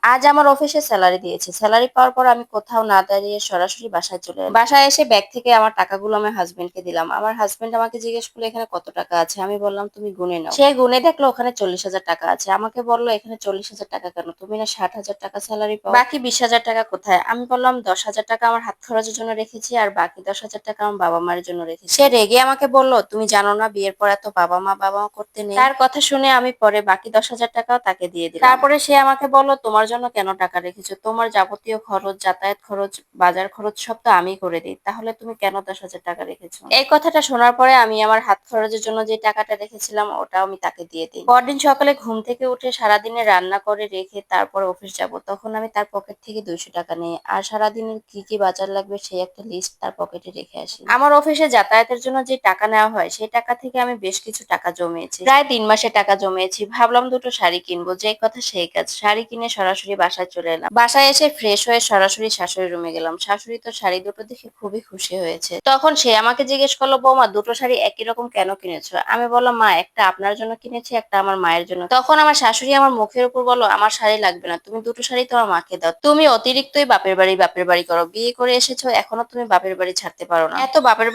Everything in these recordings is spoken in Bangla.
আজ আমার অফিসে স্যালারি দিয়েছে। স্যালারি পাওয়ার পর আমি কোথাও না দাঁড়িয়ে সরাসরি বাসায় চলে এলাম। বাসায় এসে ব্যাগ থেকে আমার টাকাগুলো আমার হাসব্যান্ডকে দিলাম। আমার হাসব্যান্ড আমাকে জিজ্ঞেস করলো এখানে কত টাকা আছে? আমি বললাম তুমি গুনে নাও। সে গুনে দেখলো ওখানে 40,000 টাকা আছে। আমাকে বলল এখানে 40,000 টাকা কেন? তুমি না 60,000 টাকা স্যালারি পাও? বাকি 20,000 টাকা কোথায়? আমি বললাম 10,000 টাকা আমার হাত খরচের জন্য রেখেছি আর বাকি 10,000 টাকা আমার বাবা মায়ের জন্য রেখেছি। সে রেগে আমাকে বলল তুমি জানো না বিয়ের পর এত বাবা মা করতে নেই। তার কথা শুনে আমি পরে বাকি 10,000 টাকাও তাকে দিয়ে দিলাম। তারপরে সে আমাকে বলল তোমার জন্য কেন টাকা রেখেছো? তোমার যাবতীয় খরচ, যাতায়াত খরচ, বাজার খরচ সব তো আমি করে দিই। তাহলে তুমি কেন 10,000 টাকা রেখেছো? এই কথাটা শোনার পরে আমি আমার হাত খরচের জন্য যে টাকাটা রেখেছিলাম ওটাও আমি তাকে দিয়ে দিই। পরদিন সকালে ঘুম থেকে উঠে সারাদিনে রান্না করে রেখে তারপর অফিস যাব। তখন আমি তার পকেট থেকে 200 টাকা নিই। আর সারাদিনের কি কি বাজার লাগবে সেই একটা লিস্ট তার পকেটে রেখে আসি। আমার অফিসে যাতায়াতের জন্য যে টাকা নেওয়া হয় সেই টাকা থেকে আমি বেশ কিছু টাকা জমিয়েছি। প্রায় 3 মাসে টাকা জমিয়েছি। ভাবলাম দুটো শাড়ি কিনবো। যেই কথা সেই কাজ। শাড়ি কিনে সরাসরি বাসায় চলে এলাম। বাসায় এসে ফ্রেশ হয়ে সরাসরি শাশুড়ির রুমে গেলাম। শাশুড়ি তো শাড়ি দুটো দেখে খুবই খুশি হয়েছে। তখন সে আমাকে জিজ্ঞেস করলো বৌমা দুটো শাড়ি একই রকম কেন কিনেছো? আমি বললাম মা একটা আপনার জন্য কিনেছি একটা আমার মায়ের জন্য। তখন আমার শাশুড়ি আমার মুখের উপর বললো আমার শাড়ি লাগবে না, তুমি দুটো শাড়ি তোমার মাকে দাও। তুমি অতিরিক্তই বাপের বাড়ি করো। বিয়ে করে এসেছো এখনো তুমি বাপের বাড়ি ছাড়তে পারো না। এত বাপের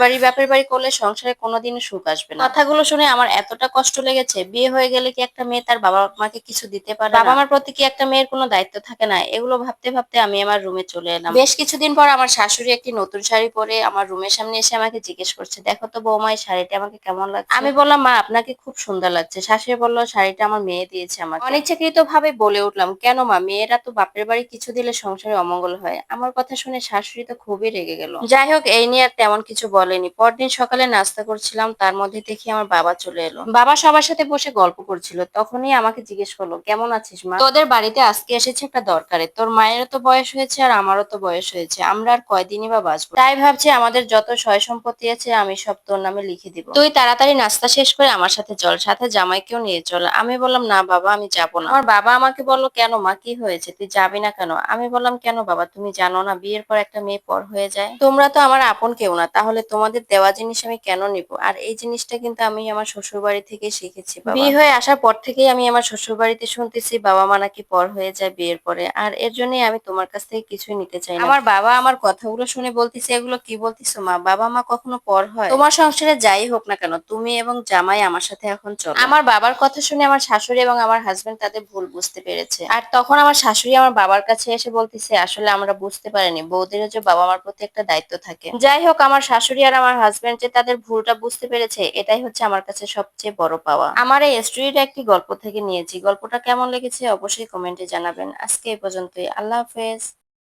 বাড়ি করলে সংসারে কোনোদিনও সুখ আসবে না। কথাগুলো শুনে আমার এতটা কষ্ট লেগেছে। বিয়ে হয়ে গেলে কি একটা মেয়ে তার বাবা মাকে কিছু দিতে পারে না? বাবা মার প্রতি কি একটা মেয়ের কোনো দায়িত্ব থাকে না? এগুলো ভাবতে ভাবতে আমি আমার রুমে চলে এলাম। বেশ কিছুদিন পর আমার শাশুড়ি একটি নতুন শাড়ি পরে আমার রুমের সামনে এসে আমাকে জিজ্ঞেস করছে দেখো তো বৌমা এই শাড়িটা আমাকে কেমন লাগছে? আমি বললাম মা আপনাকে খুব সুন্দর লাগছে। শাশুড়ি বললো শাড়িটা আমার মেয়ে দিয়েছে আমাকে। অনিচ্ছাকৃত ভাবে বলে উঠলাম কেন মা? মেয়েরা তো বাপের বাড়ি কিছু দিলে সংসারে অমঙ্গল হয়। আমার কথা শুনে শাশুড়ি তো খুবই রেগে গেল। যাই হোক এই নিয়ে আর তেমন কিছু বলেনি। পরদিন সকালে নাস্তা করছিলাম তার মধ্যে দেখি আমার বাবা চলে এলো। বাবা সবার সাথে বসে গল্প করছিল। তখনই আমাকে জিজ্ঞেস করলো কেমন আছিস মা? তোদের বাড়িতে আজকে এসেছে একটা দরকারে। তোর মায়েরও তো বয়স হয়েছে আর আমারও তো বয়স হয়েছে। আমরা আর কয়দিনই বা বাঁচবো। তাই ভাবছি আমাদের যত সয় সম্পত্তি আছে আমি সব তোর নামে লিখে দিব। তুই তাড়াতাড়ি নাস্তা শেষ করে আমার সাথে চল, সাথে জামাইকেও নিয়ে চল। আমি বললাম না বাবা আমি যাব না। আমার বাবা আমাকে বললো কেন মা কি হয়েছে? তুই যাবি না কেন? আমি বললাম কেন বাবা তুমি জানো না বিয়ের পর একটা মেয়ে পর হয়ে যায়? তোমরা তো আমার আপন কেউ না, তাহলে তোমাদের দেওয়া জিনিস আমি কেন নিব? আর এই জিনিসটা কিন্তু আমি আমার শ্বশুর বাড়ি থেকে শিখেছি বাবা। বিয়ে হয়ে আসার পর থেকেই আমি আমার শ্বশুর বাড়িতে শুনতেছি বাবা মা নাকি পর হয়ে যায় বিয়ের পরে। আর এর জন্যই আমি তোমার কাছ থেকে কিছুই নিতে চাই না। আমার বাবা আমার কথাগুলো শুনে বলতেছে এগুলো কি বলতিছো মা? বাবা মা কখনো পর হয়? তোমার সংসারে যাই হোক না কেন তুমি এবং জামাই আমার সাথে এখন চলো। আমার বাবার কথা শুনে আমার শাশুড়ি এবং আমার হাজবেন্ড তাদের ভুল বুঝতে পেরেছে। আর তখন আমার শাশুড়ি আমার বাবার কাছে এসে বলতেছে আসলে আমরা বুঝতে পারিনি বৌদিরও যে বাবা মার প্রতি একটা দায়িত্ব থাকে। যাই হোক আমার শাশুড়ি আর আমার হাজবেন্ড যে তাদের ভুলটা বুঝতে পেরেছে এটাই হচ্ছে আমার কাছে সবচেয়ে বড় পাওয়া। আমার এই স্টোরিটা একটি গল্প থেকে নিয়েছি। গল্পটা কেমন লেগেছে অবশ্যই কমেন্টে জানাবেন। আজকে এই পর্যন্তই। আল্লাহ হাফেজ।